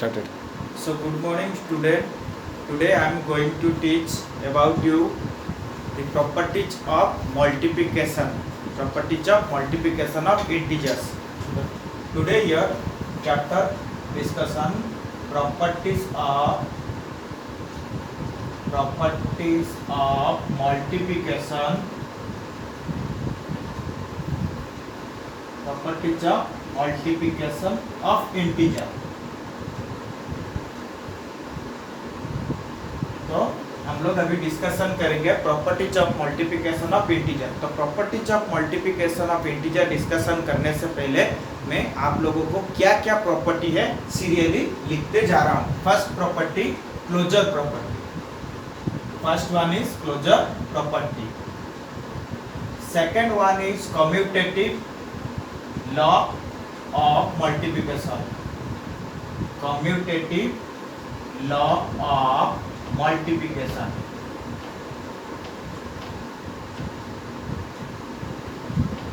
started. So good morning student. Today I am going to teach about you the properties of multiplication. Properties of multiplication of integers. Today your chapter discussion properties of multiplication. Properties of multiplication of integer. तो हम लोग अभी discussion करेंगे properties of multiplication of integer. तो properties of multiplication of integer discussion करने से पहले मैं आप लोगों को क्या क्या प्रॉपर्टी है सीरियली लिखते जा रहा हूँ। First property closure property. First one is closure property. Second one is commutative law of multiplication. Commutative law of multiplication.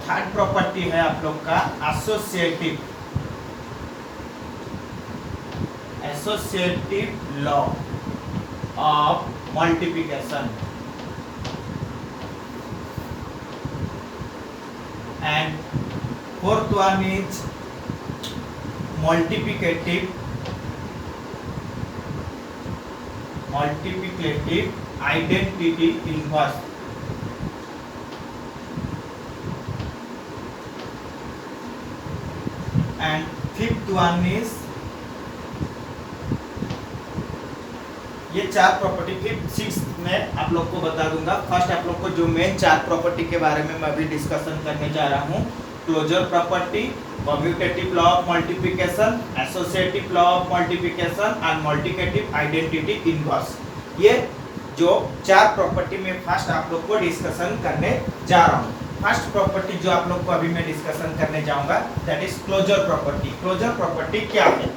Third property है आप लोग का associative law of multiplication. And fourth one is multiplicative identity inverse। and fifth one is ये चार property fifth sixth में आप लोग को बता दूंगा। फर्स्ट आप लोग को जो मेन चार प्रॉपर्टी के बारे में मैं अभी डिस्कशन करने जा रहा हूँ, closure property, commutative law of multiplication, associative law of multiplication and multiplicative identity inverse. ये जो चार प्रॉपर्टी में फर्स्ट आप लोग को डिस्कशन करने जा रहा हूँ। फर्स्ट प्रॉपर्टी जो आप लोग को अभी मैं डिस्कशन करने जाऊंगा that is closure property. Closure property क्या है?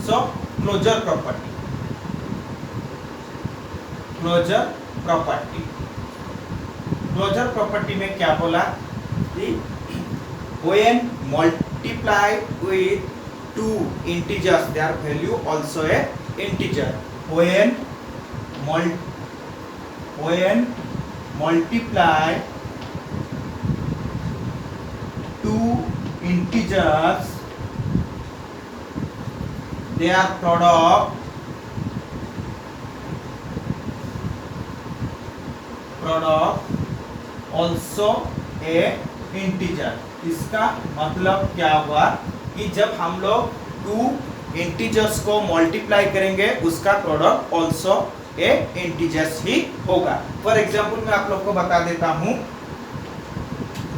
सो क्लोजर प्रॉपर्टी में क्या बोला कि when multiplied with two integers their value also a integer। when multiply two integers their product also a integer। इसका मतलब क्या हुआ कि जब हम लोग टू इंटीजर्स को मल्टीप्लाई करेंगे उसका प्रोडक्ट ऑल्सो ए इंटीजर्स ही होगा। फॉर एग्जाम्पल मैं आप लोग को बता देता हूँ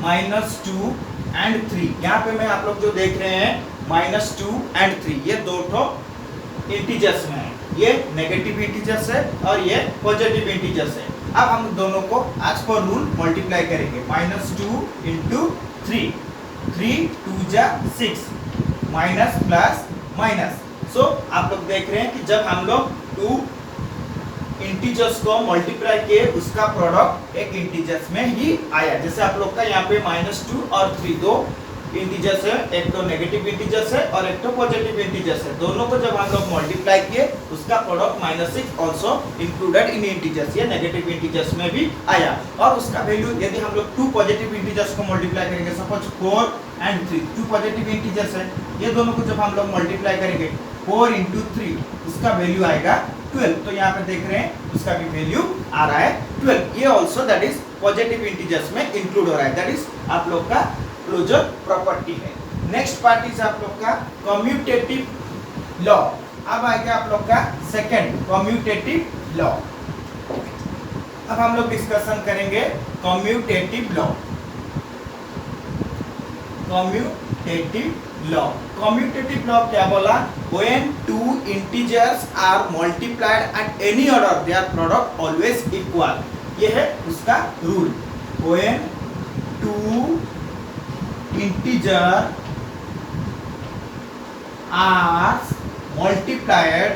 -2 and 3। यहाँ पे मैं आप लोग जो देख रहे हैं -2 and 3 ये दो ठो इंटीजर्स में है। ये नेगेटिव इंटीजर्स है और ये पॉजिटिव इंटीजर्स है। अब हम दोनों को आज पर रूल मल्टीप्लाई करेंगे। -2 into 3 3 2 जा 6 माइनस प्लस माइनस। सो आप लोग देख रहे हैं कि जब हम लोग टू इंटीजर्स को मल्टीप्लाई किए उसका प्रोडक्ट एक इंटीजर्स में ही आया। जैसे आप लोग का यहाँ पे -2 और 3 दो इंटीजर्स है, एक तो नेगेटिव इंटीजर्स है और एक तो पॉजिटिव इंटीजर्स है। दोनों को जब हम लोग मल्टीप्लाई किए उसका product -6 also included in integers, ये नेगेटिव इंटीजर्स में भी आया। और उसका वैल्यू यदि हम लोग टू पॉजिटिव इंटीजर्स को मल्टीप्लाई करेंगे, suppose 4 and 3 two positive integers है, ये दोनों को जब हम लोग मल्टीप्लाई करेंगे 4 into 3 उसका वैल्यू आएगा 12। तो यहाँ पे देख रहे हैं उसका भी वैल्यू आ रहा है 12। ये also that is positive integers में इंक्लूड हो रहा है। दैट इज आप लोग का क्लोजर प्रॉपर्टी है। नेक्स्ट पार्ट इज आप लोग का कम्यूटेटिव लॉ। अब आएगा आप लोग का सेकंड कम्यूटेटिव लॉ। अब हम लोग डिस्कशन करेंगे कम्यूटेटिव लॉ। कम्यूटेटिव लॉ क्या बोला? when two integers are multiplied at any order their product always equal। ये है उसका rule. when two integer are multiplied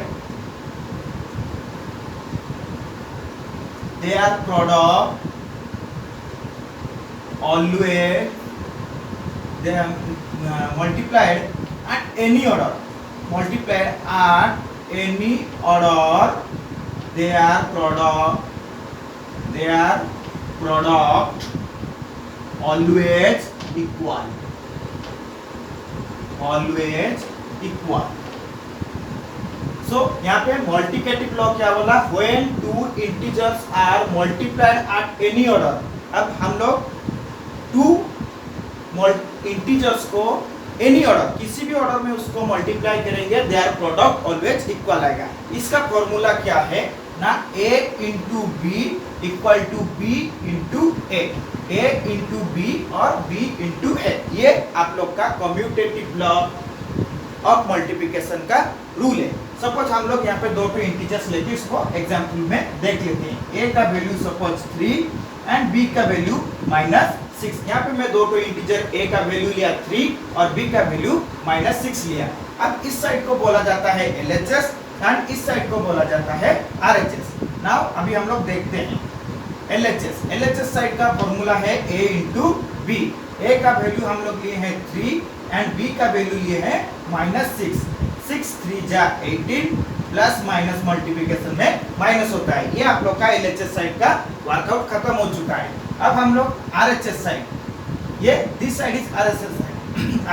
their product always they are multiplied at any order। multiplied at any order, their product always equal. So यहाँ पे multiplicative law क्या बोला, when two integers are multiplied at any order. अब हम लोग two integers को any order, किसी भी ऑर्डर में उसको मल्टीप्लाई करेंगे, देयर प्रोडक्ट ऑलवेज इक्वल आएगा. इसका फॉर्मूला क्या है ना, a into b equal to b into a, a into b और b इंटू a. ये आप लोग का कम्यूटेटिव लॉ ऑफ मल्टीप्लिकेशन का रूल है. सपोज हम लोग यहाँ पे दो इंटीजर्स लेके इसको एग्जाम्पल में देख लेते हैं. a का वैल्यू सपोज 3 एंड b का वैल्यू -6. यहाँ पे मैं दो इंटीजर a का वैल्यू लिया 3 और b का वैल्यू -6 लिया. अब इस साइड को बोला जाता है LHS एंड इस साइड को बोला जाता है RHS. नाउ अभी हम लोग देखते हैं LHS साइड का फॉर्मूला है a इंटू बी. a का वैल्यू हम लोग लिए हैं 3 एंड b का वैल्यू लिए हैं -6. 6 3 जा 18 प्लस माइनस मल्टीप्लिकेशन में माइनस होता है. ये आप लोग का LHS साइड का वर्कआउट खत्म हो चुका है. अब हम लोग RHS साइड, ये this side is RHS side.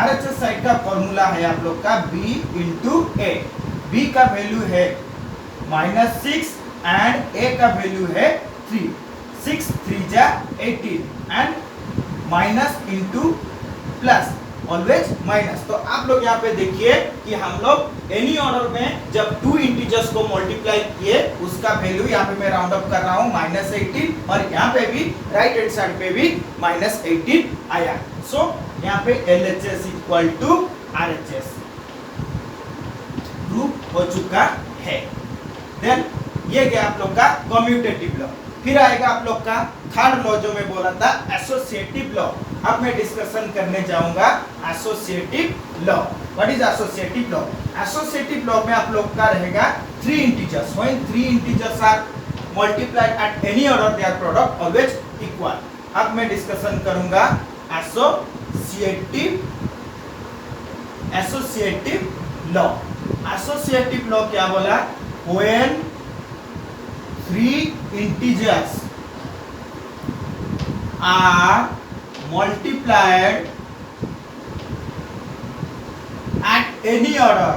RHS side का फॉर्मूला है आप लोग का b इंटू a. b का वैल्यू है -6 एंड a का वैल्यू है 3. 6 3 जा 18 and minus into plus always minus. तो आप लोग यहाँ पे देखिए कि हम लोग एनी ऑर्डर में जब टू इंटीजर्स को मल्टीप्लाई किए, उसका वैल्यू यहाँ पे मैं राउंड अप कर रहा हूँ -18 और यहाँ पे भी राइट हैंड साइड पे भी -18 आया. सो यहाँ पे LHS equal to RHS proof हो चुका है. देन ये गया आप लोग का कम्यूटेटिव लॉ. फिर आएगा आप लोग का थर्ड लॉ जो मैं बोला था, एसोसिएटिव लॉ. अब मैं डिस्कशन करने जाऊंगा associative law. What is associative law? Associative law में आप लोग का रहेगा 3 integers. When 3 integers are multiplied at any order, their product always equal. अब मैं डिस्कशन करूंगा एसोसिएटिव लॉ. एसोसिएटिव लॉ क्या बोला, when 3 integers are multiplied at any order,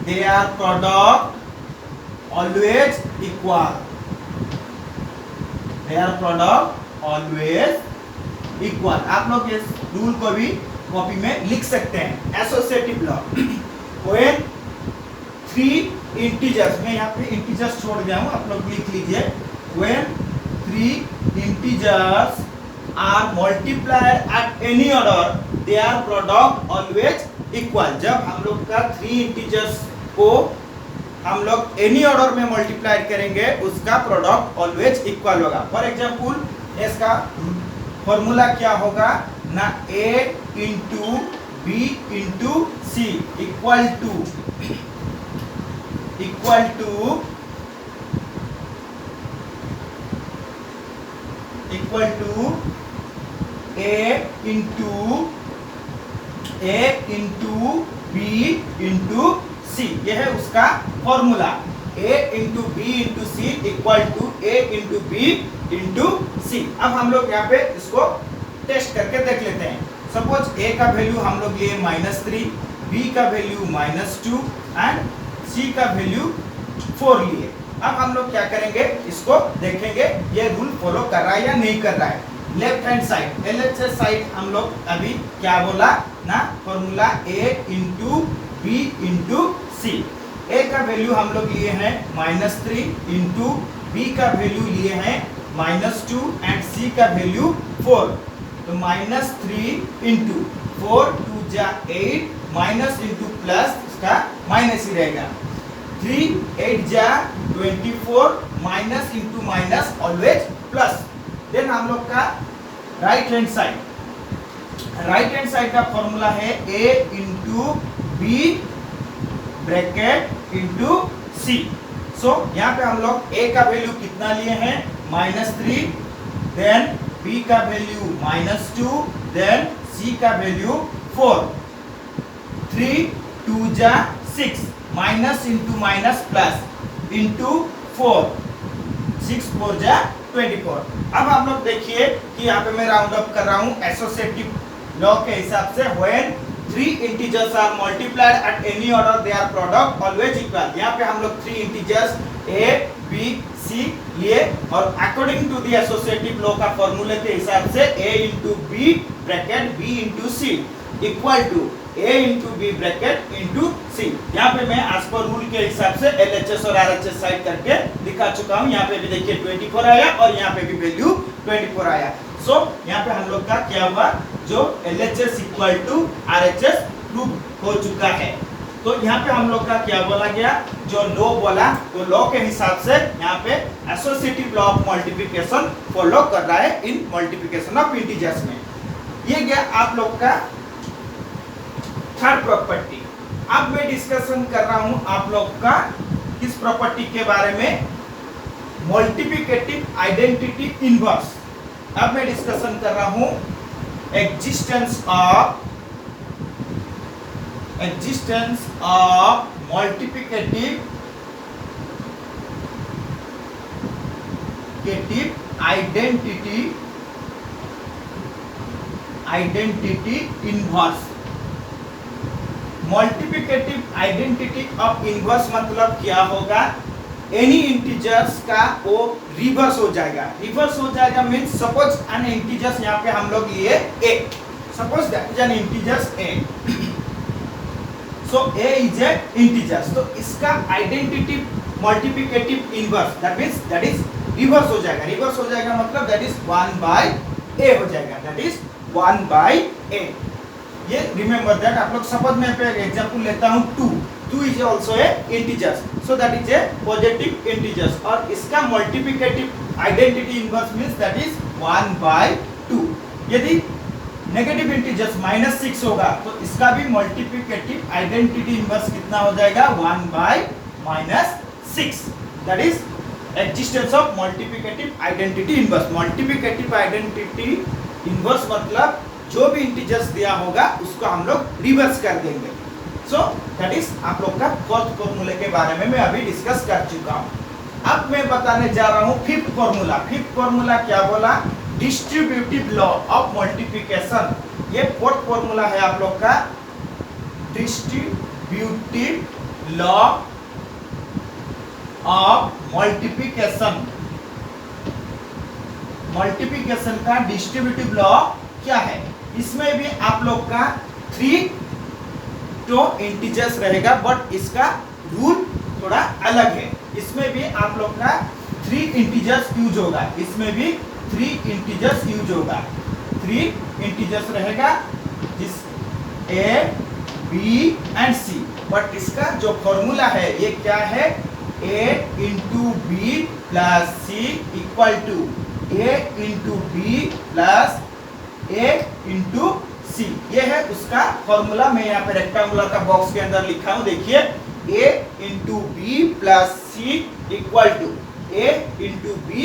their product always equal. आप लोग इस रूल को भी कॉपी में लिख सकते हैं. एसोसिएटिव लॉ, व्हेन 3 इंटीजर्स, मैं यहाँ पे इंटीजर्स छोड़ गया हूँ, आप लोग लिख लीजिए. When 3 integers are multiplied at any order, their product always equal. जब हम लोग का 3 इंटीजर्स को हम लोग एनी ऑर्डर में मल्टीप्लाई करेंगे, उसका प्रोडक्ट ऑलवेज इक्वल होगा. फॉर एग्जाम्पल इसका फॉर्मूला क्या होगा ना, a into b into c equal to a into b into c. यह है उसका formula. a into b into c equal to a into b into c. अब हम लोग यहाँ पे इसको टेस्ट करके देख लेते हैं. सपोज a का वैल्यू हम लोग लिए -3, b का वैल्यू -2 एंड c का वैल्यू 4 लिए. अब हम लोग क्या करेंगे, इसको देखेंगे ये रूल फॉलो कर रहा है या नहीं कर रहा है. Left hand side LHS side हम लोग अभी क्या बोला ना, formula a into b into c. a का वैल्यू हम लोग लिए हैं -3 इंटू b का वैल्यू लिए हैं -2 एंड c का वैल्यू 4. तो -3 इंटू 4 2 जा 8 माइनस इंटू प्लस, इसका माइनस ही रहेगा. 3 8 जा 24 minus into minus always plus. Then हम लोग का राइट हैंड साइड का फॉर्मूला है a into b bracket into c. So यहाँ पे हम लोग a का वैल्यू कितना लिए हैं -3, देन b का वैल्यू -2 देन C का वैल्यू 4, 3 2 जा 6, minus into minus plus into 4, 6 4 जा 24। अब आप लोग देखिए कि यहाँ पे मैं राउंड अप कर रहा हूँ एसोसिएटिव लॉ के हिसाब से, when 3 integers are multiplied at any order their product always equal। यहाँ पे हम लोग 3 integers a b c लिए और according to the associative law का फॉर्मूले के हिसाब से a into b bracket b into c equal to a into b bracket into c। यहाँ पे मैं एज पर रूल के हिसाब से LHS और RHS साइड करके दिखा चुका हूँ। यहाँ पे भी देखिए 24 आया और यहाँ पे भी वैल्यू 24 आया। सो यहाँ पे हम लोग का क्या हुआ, जो LHS equal to RHS prove हो चुका है। तो यहाँ पे हम लोग का क्या बोला गया, जो लॉ बोला वो लॉ के हिसाब से यहाँ पे associative law of multiplication follow कर रहा है इन मल्टीप्लिकेशन ऑफ इंटीजर्स में। ये गया आप लोग का थर्ड प्रॉपर्टी। अब मैं डिस्कशन कर रहा हूँ आप लोग का किस प्रॉपर्टी के बारे में, मल्टीप्लिकेटिव आइडेंटिटी इनवर्स। अब मैं डिस्कशन कर रहा हूँ existence of multiplicative identity inverse। Multiplicative identity of inverse मतलब क्या होगा, एनी इंटीजर्स का वो रिवर्स हो जाएगा। रिवर्स हो जाएगा मींस सपोज एन इंटीजर्स, यहाँ पे हम लोग लिए a, suppose that is an integers a, so a is a integers, तो इसका identity multiplicative inverse that is reverse हो जाएगा। रिवर्स हो जाएगा मतलब दैट इज 1/a हो जाएगा, दैट इज 1/a। ये रिमेंबर दैट आप लोग सपोज मैं पे एग्जांपल लेता हूं 2 is also a integers, so that is a positive integers, और इसका multiplicative identity inverse means that is 1/2। यदि नेगेटिव इंटीजर्स -6 होगा तो इसका भी मल्टीप्लिकेटिव आइडेंटिटी इनवर्स कितना हो जाएगा, 1/-6। That is existence of multiplicative identity inverse. Multiplicative identity inverse मतलब जो भी इंटीजर्स दिया होगा उसको हम लोग रिवर्स कर देंगे। सो दैट इज आप लोग का फोर्थ फॉर्मूले के बारे में मैं अभी डिस्कस कर चुका हूं। अब मैं बताने जा रहा हूं फिफ्थ फॉर्मूला। फिफ्थ फॉर्मूला क्या बोला, डिस्ट्रीब्यूटिव लॉ ऑफ मल्टीप्लिकेशन। ये फोर्थ फॉर्मूला है आप लोग का, distributive law of multiplication. Multiplication का डिस्ट्रीब्यूटिव लॉ क्या है, इसमें भी आप लोग का 3 तो इंटीजर्स रहेगा, बट इसका रूल थोड़ा अलग है। इसमें भी आप लोग का 3 इंटीजर्स यूज होगा, इसमें भी 3 इंटीजर्स यूज होगा। 3 इंटीजर्स रहेगा जिस a b and c, but इसका जो फॉर्मूला है ये क्या है, a into b plus c equal to a into b plus a into c. ये है उसका फॉर्मूला। मैं यहाँ पे रेक्टेंगुलर का बॉक्स के अंदर लिखा हूँ, देखिए a into b plus c equal to a into b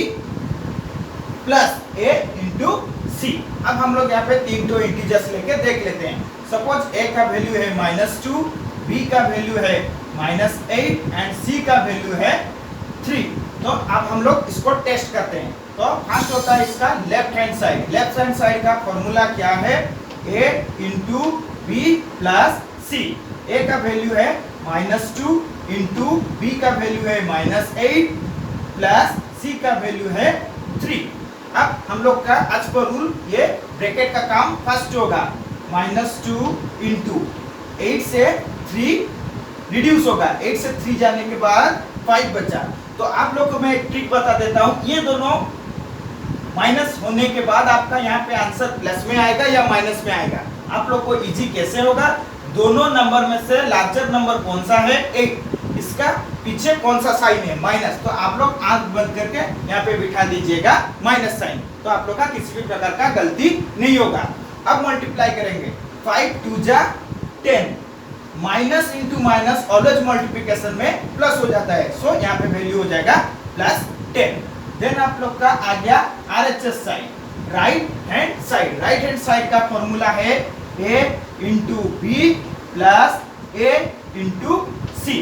plus a into c. अब हम लोग यहाँ पे 3 तो इंटीजर्स लेके देख लेते हैं। सपोज a का वैल्यू है -2, b का वैल्यू है -8 एंड c का वैल्यू है 3। तो अब हम लोग इसको टेस्ट करते हैं। तो फर्स्ट होता है इसका left hand side. Left hand side का फॉर्मूला क्या है, a into b plus c. a का वैल्यू है -2 इंटू बी का वैल्यू है -8 प्लस c का वैल्यू है 3। अब हम लोग का एज पर रूल ये ब्रैकेट का काम फर्स्ट होगा, -2 इंटू 8 से 3 रिड्यूस होगा, 8 से 3 जाने के बाद 5 बचा। तो आप लोग को मैं एक ट्रिक बता देता हूँ, ये दोनों माइनस होने के बाद आपका यहाँ पे आंसर प्लस में आएगा या माइनस में आएगा। आप लोग को इजी कैसे होगा, दोनों नंबर में से लार्जर नंबर कौन सा है 8, इसका पीछे कौन सा साइन है माइनस, तो आप लोग आंख बंद करके यहाँ पे बिठा दीजिएगा माइनस साइन, तो आप लोग का किसी भी प्रकार का गलती नहीं होगा। अब मल्टीप्लाई करेंगे, 5 2 जा 10, minus into minus always multiplication में प्लस हो जाता है, सो यहाँ पे वैल्यू हो जाएगा +10। देन आप लोग का आ गया RHS sign. Right hand side. Right hand side का फॉर्मूला है a into b plus a into c.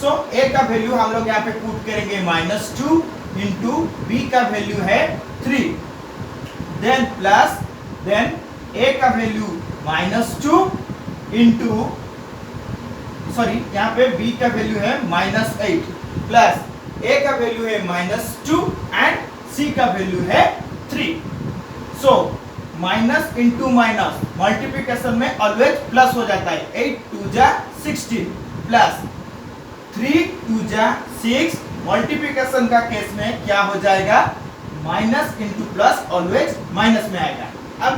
So a का वैल्यू हम लोग यहाँ पे पुट करेंगे -2 इंटू बी का वैल्यू है 3, देन प्लस देन a का वैल्यू -2 इंटू सॉरी यहाँ पे b का वैल्यू है -8 प्लस a का वैल्यू है -2 एंड c का वैल्यू है 3। So minus into minus multiplication में ऑलवेज प्लस हो जाता है। 8 2 जा 16 प्लस 3 2 जा 6। मल्टीप्लिकेशन का केस में क्या हो जाएगा, minus into plus always minus में आएगा। अब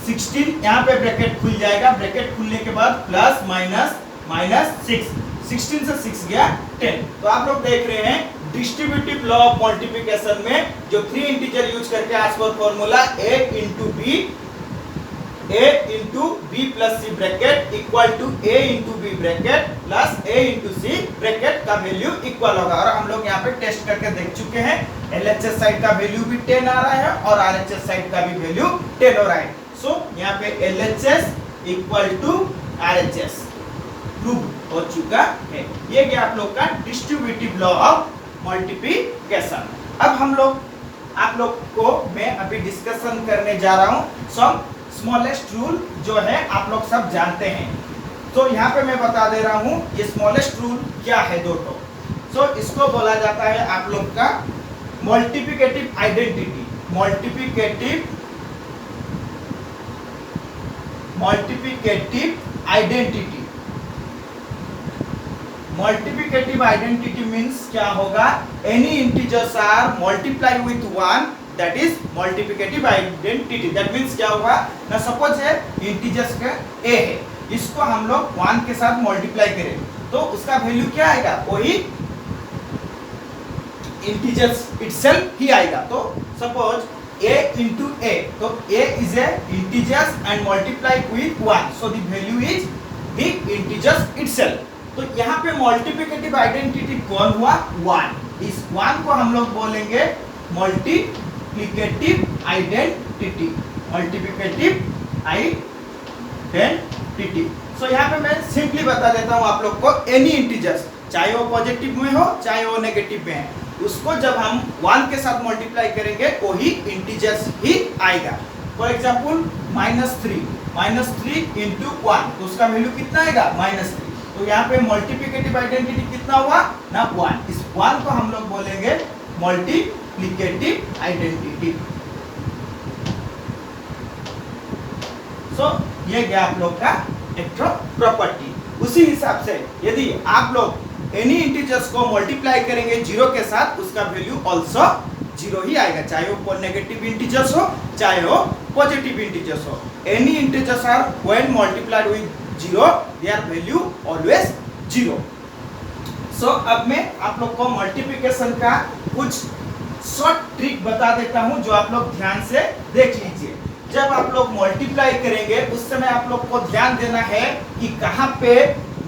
16 यहाँ पे ब्रैकेट खुल जाएगा, ब्रैकेट खुलने के बाद प्लस माइनस -6, 16 से 6 गया 10। तो आप लोग देख रहे हैं डिस्ट्रीब्यूटिव लॉ ऑफ मल्टीप्लिकेशन में जो 3 इंटीजर यूज करके एज पर formula a into b plus c bracket equal to a into b bracket plus a into c bracket का वैल्यू इक्वल होगा। और हम लोग यहाँ पे टेस्ट करके देख चुके हैं, LHS साइड का वैल्यू भी 10 आ रहा है और RHS साइड का भी वैल्यू 10 हो रहा है। सो यहाँ पे LHS equal to RHS prove हो चुका है। ये क्या आप लोग का डिस्ट्रीब्यूटिव लॉ ऑफ मल्टीप्लिकेशन। अब हम लोग आप लोग को मैं अभी डिस्कशन करने जा रहा हूँ सम स्मॉलेस्ट रूल जो है आप लोग सब जानते हैं। तो यहाँ पे मैं बता दे रहा हूँ ये स्मॉलेस्ट रूल क्या है दोस्तों। सो इसको बोला जाता है आप लोग का multiplicative identity. Multiplicative identity means क्या होगा, any integers are multiply with 1 that is multiplicative identity. That means क्या होगा ना, सपोज है इंटीजर्स का a है, इसको हम लोग 1 के साथ मल्टीप्लाई करें तो उसका वैल्यू क्या आएगा, वही इंटीजर्स इटसेल्फ ही आएगा। तो सपोज a into a, तो a is a integers and multiply with 1, so the value is the integers itself। तो यहाँ पे मल्टीप्लिकेटिव आइडेंटिटी कौन हुआ, 1। इस 1 को हम लोग बोलेंगे मल्टीप्लिकेटिव आइडेंटिटी। सो यहाँ पे मैं सिंपली बता देता हूँ आप लोग को, एनी इंटीजर्स चाहे वो पॉजिटिव में हो चाहे वो नेगेटिव में है, उसको जब हम 1 के साथ मल्टीप्लाई करेंगे वही इंटीजर्स ही आएगा। फॉर एग्जाम्पल -3 इंटू 1 तो उसका वैल्यू कितना आएगा, -3। तो यहाँ पे मल्टीप्लिकेटिव आइडेंटिटी कितना हुआ ना, 1। इस 1 को हम लोग बोलेंगे मल्टीप्लिकेटिव आइडेंटिटी। सो ये गया आप लोग का एक प्रॉपर्टी। उसी हिसाब से यदि आप लोग एनी इंटीजर्स को मल्टीप्लाई करेंगे 0 के साथ, उसका वैल्यू ऑल्सो 0 ही आएगा, चाहे वो नेगेटिव इंटीजर्स हो चाहे वो पॉजिटिव इंटीजर्स हो। Any integers are when multiplied with 0 their value always 0। So अब मैं आप लोग को मल्टीप्लिकेशन का कुछ शॉर्ट ट्रिक बता देता हूं जो आप लोग ध्यान से देख लीजिए। जब आप लोग मल्टीप्लाई करेंगे उस समय आप लोग को ध्यान देना है कि कहाँ पे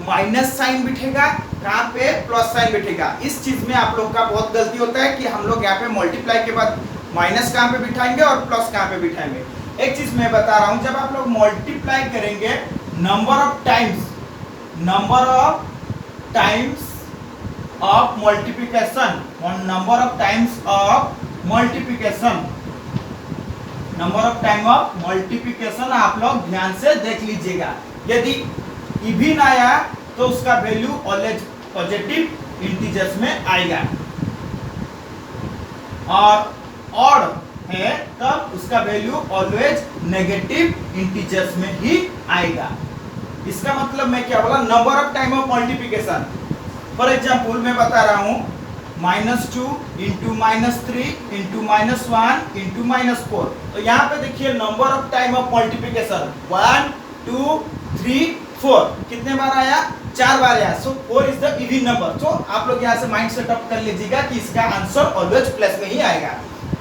माइनस साइन बिठेगा, कहाँ पे प्लस साइन बिठेगा। इस चीज में आप लोग का बहुत गलती होता है कि हम लोग यहाँ पे मल्टीप्लाई के बाद माइनस कहाँ पे बिठाएंगे और प्लस कहाँ पे बिठाएंगे। एक चीज मैं बता रहा हूँ, जब आप लोग मल्टीप्लाई करेंगे number of times of multiplication आप लोग ध्यान से देख लीजिएगा। यदि इवन आया तो उसका वैल्यू ऑलवेज पॉजिटिव इंटीजर्स में आएगा, और ऑड है तब उसका वैल्यू ऑलवेज नेगेटिव इंटीजर्स में ही आएगा। इसका मतलब मैं क्या बोला, number of time of multiplication. For example मैं बता रहा हूँ -2 इंटू -3 इंटू -1 इंटू -4। तो यहाँ पे देखिए number of time of multiplication 1 2 3 4 कितने बार आया, 4 बार आया। सो 4 इज द इवन नंबर। तो आप लोग यहाँ से माइंड सेटअप कर लीजिएगा कि इसका आंसर ऑलवेज प्लस में ही आएगा।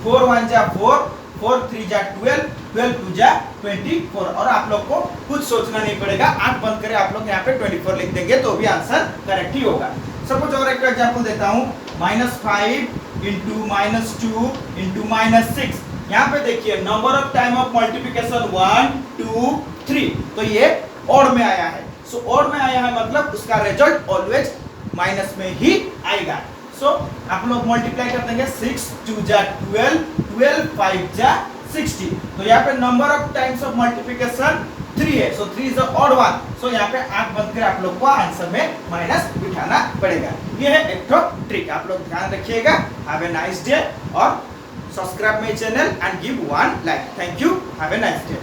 4 1 जा 4, 4 3 जा 12, 12 2 जा 24। और आप लोग को कुछ सोचना नहीं पड़ेगा, आंख बंद करें आप लोग यहाँ पे 24 लिख देंगे तो भी आंसर करेक्ट ही होगा। सपोज और एक एग्जांपल देता हूँ, -5 इंटू -2 इंटू -6। यहाँ पे देखिए number of time of multiplication 1 2 3, तो ये ऑड में आया है। सो ऑड में आया है मतलब उसका रिजल्ट ऑलवेज माइनस में ही आएगा। सो आप लोग मल्टीप्लाई कर देंगे 6 2 जा 12, 12 5 जा 60। तो यहाँ पे number of times of multiplication 3 है, सो 3 इज द ऑड वन। सो यहाँ पे आंख बंद कर आप लोग को आंसर में माइनस बिठाना पड़ेगा। ये है एक तो ट्रिक, आप लोग ध्यान रखिएगा। हैव ए नाइस डे और subscribe my channel and give 1 like. Thank you, have a nice day.